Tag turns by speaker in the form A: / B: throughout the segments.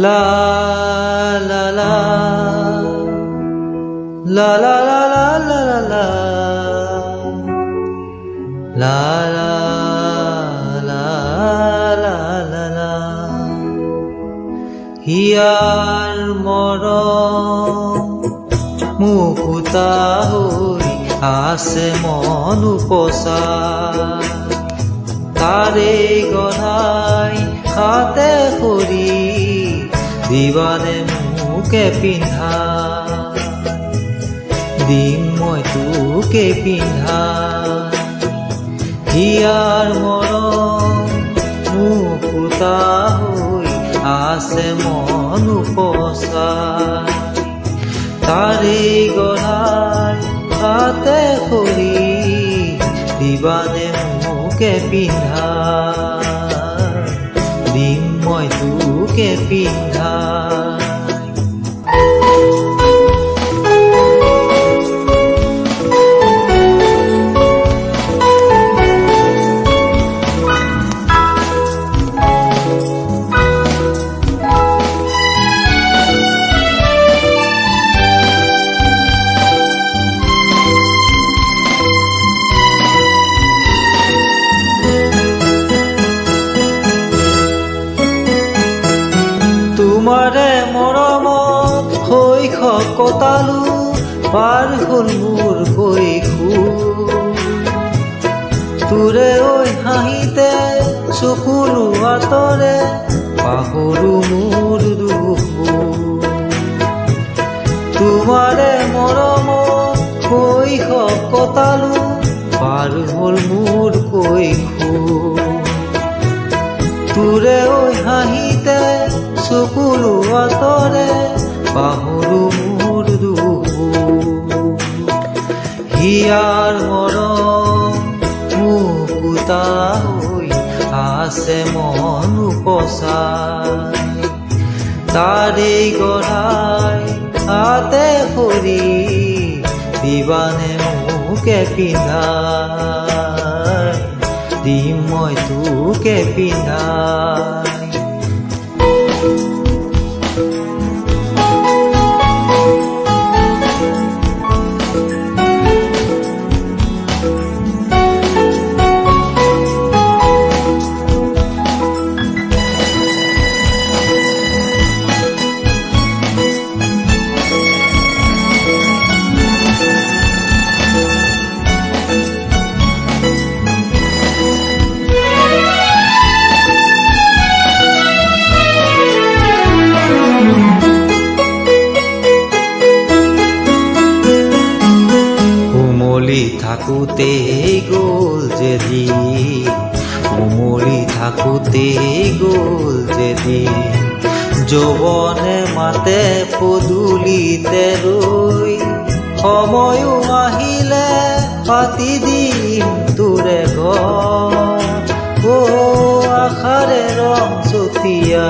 A: La la la la la la la la la la la la la la la la হিয়াৰ মৰম মুকুতা হৈ আছে মন উপচা তাৰে গঢ়াই হাতে কৰি দিবানে মোকে পিন্ধা দিম মই তোকে পিন্ধা হিয়াৰ মৰম মুকুতা হৈ আছে মন উপচা তাৰে গঢ়াই হাতে কৰি দিবানে মোকে পিন্ধা দিম মই তোকে পিন্ধা তোমাৰে মৰমত শৈশৱ কটালো পাৰ হ'ল মোৰ কৈশোৰ তোৰে ঐ হাঁহিতে চকুলো আঁতৰে পাহৰো মোৰ দুখবোৰ তোমাৰে মৰমত শৈশৱ কটালো পাৰ হ'ল মোৰ কৈশোৰ তোৰে ঐ হাঁহিতে চকুলো আঁতৰে পাহৰো মোৰ দুখবোৰ হিয়াৰ মৰম মুকুতা হৈ আছে মন উপচা তাৰে গঢ়াই হাতে কৰি দিবানে মোকে পিন্ধা দিম মই তোকে পিন্ধা থাকোতে গ'ল যেদি উমলি থাকোতে গ'ল যেদি যৌৱনে মাতে পদূলিতে ৰৈ সময়ো আহিলে পাতি দিম তোৰে ঘৰ অ আশাৰে ৰং চতিয়া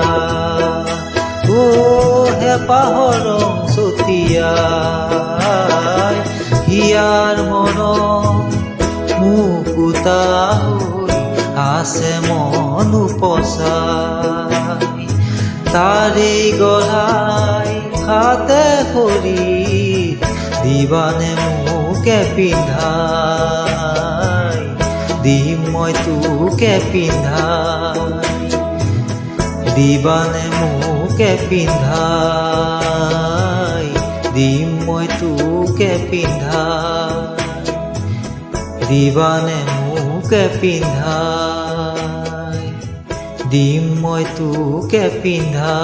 A: অ হেঁপাহৰ ৰং চতিয়া হিয়াৰ মৰম মুকুতা হৈ আছে মন উপচা তাৰে গঢ়াই হাতে কৰি দিবানে মোকে পিন্ধা দিম মই তোকে পিন্ধা দিবানে মোকে পিন্ধা দিম মই তোকে পিন্ধা দিবানে মোকে পিন্ধা দিম মই তোকে পিন্ধা